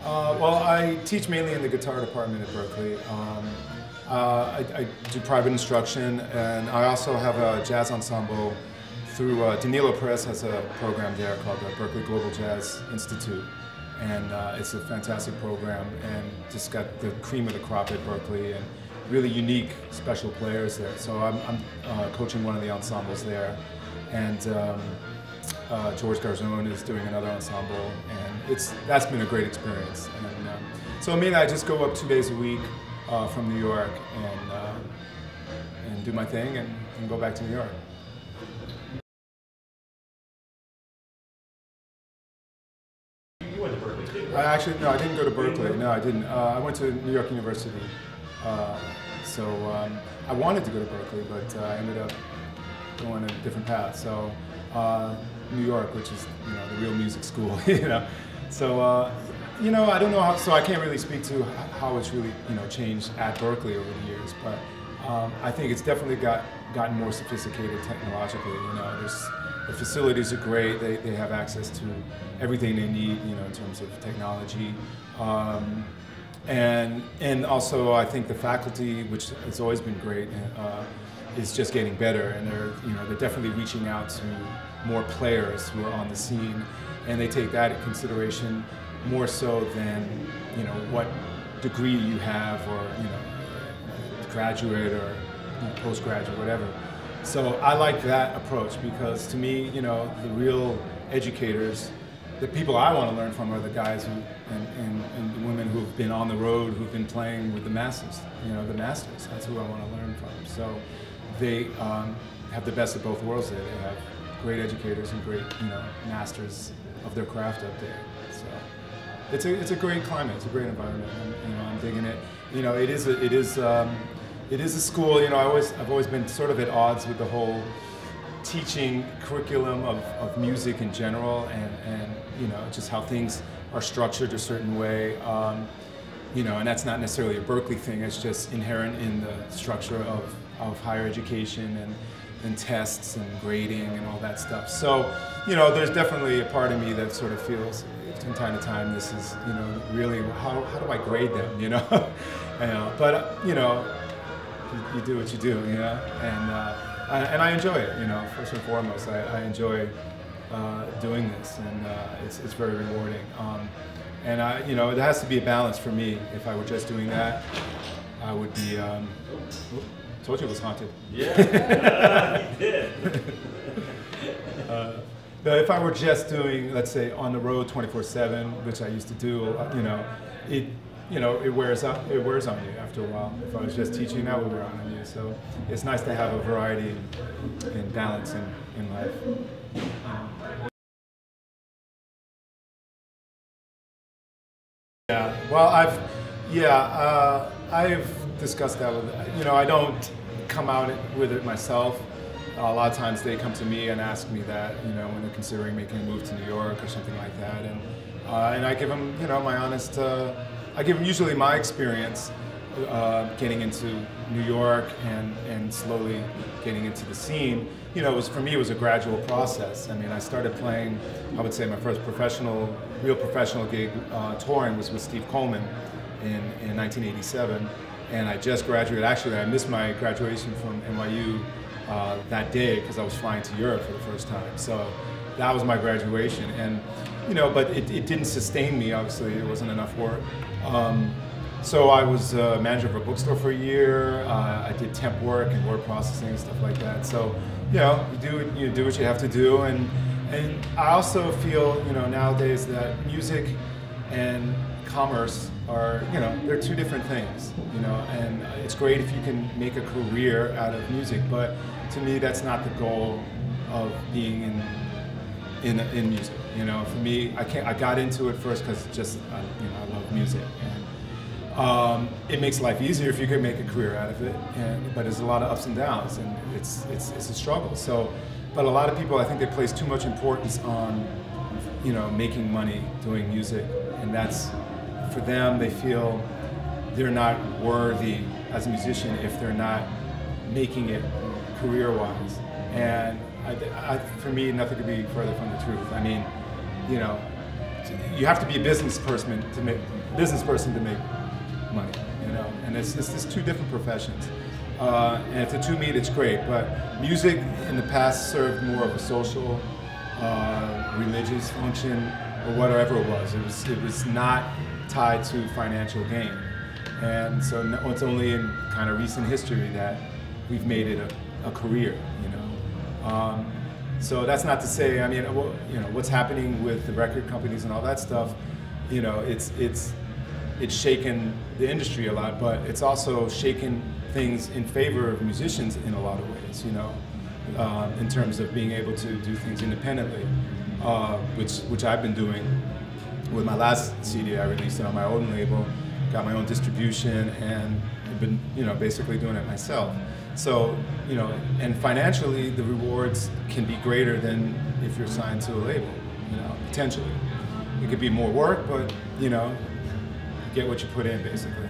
Well, I teach mainly in the guitar department at Berklee. I do private instruction, and I also have a jazz ensemble through Danilo Perez has a program there called the Berklee Global Jazz Institute. And it's a fantastic program, and just got the cream of the crop at Berklee, and really unique, special players there. So I'm coaching one of the ensembles there, and George Garzone is doing another ensemble, and that's been a great experience. And so mainly I just go up 2 days a week from New York and do my thing and go back to New York. You went to Berklee too, right? No, I didn't go to Berklee. No, I didn't. I went to New York University. So I wanted to go to Berklee, but I ended up going a different path. So New York, which is the real music school, So I don't know how. So I can't really speak to how it's really changed at Berklee over the years, but I think it's definitely gotten more sophisticated technologically. The facilities are great. They have access to everything they need, in terms of technology. And also, I think the faculty, which has always been great, is just getting better, and they're definitely reaching out to more players who are on the scene, and they take that into consideration more so than what degree you have, or graduate or postgraduate, whatever. So I like that approach, because to me, the real educators, the people I want to learn from, are the guys and women who've been on the road, who've been playing with the masses, the masters. That's who I want to learn from. So they have the best of both worlds there. They have great educators and great, masters of their craft up there. So it's a great climate. It's a great environment. I'm digging it. It is a school. I've always been sort of at odds with the whole teaching curriculum of music in general, and just how things are structured a certain way, and that's not necessarily a Berklee thing. It's just inherent in the structure of higher education and tests and grading and all that stuff. So there's definitely a part of me that sort of feels from time to time, this is really, how do I grade them, but you do what you do, and I enjoy it, first and foremost. I enjoy doing this, and it's very rewarding. And it has to be a balance for me. If I were just doing that, I would be, told you it was haunted. Yeah, you did. But if I were just doing, let's say, on the road 24/7, which I used to do, it wears on you after a while. If I was just teaching, that would wear on you. So it's nice to have a variety and balance in life. Yeah, well, I've discussed that with, I don't come out with it myself. A lot of times they come to me and ask me that, when they're considering making a move to New York or something like that, and I give them, my honest. I give them usually my experience getting into New York and slowly getting into the scene. For me, it was a gradual process. I mean, I started playing, I would say my first real professional gig touring was with Steve Coleman in 1987. And I just graduated. Actually, I missed my graduation from NYU that day because I was flying to Europe for the first time. So that was my graduation. And but it didn't sustain me, obviously. It wasn't enough work. So I was manager of a bookstore for a year. I did temp work and word processing and stuff like that. So, you do what you have to do. And I also feel, nowadays that music and commerce are, they're two different things, and it's great if you can make a career out of music, but to me, that's not the goal of being in music. For me, I got into it first because I love music, and it makes life easier if you can make a career out of it. But there's a lot of ups and downs, and it's a struggle. So, but a lot of people, I think, they place too much importance on making money doing music, and that's for them. They feel they're not worthy as a musician if they're not making it career-wise. And for me, nothing could be further from the truth. I mean, you have to be a business person to make money, you know. And it's just two different professions. And if the two meet, it's great. But music in the past served more of a social, religious function, or whatever it was. It was not tied to financial gain. And so it's only in kind of recent history that we've made it a career, you know. So that's not to say, I mean, you know, what's happening with the record companies and all that stuff, you know, it's shaken the industry a lot, but it's also shaken things in favor of musicians in a lot of ways, you know, in terms of being able to do things independently, which I've been doing. With my last CD, I released it on my own label, got my own distribution, and I've been, you know, basically doing it myself. So, you know, and financially, the rewards can be greater than if you're signed to a label, you know, potentially. It could be more work, but, you know, you get what you put in, basically.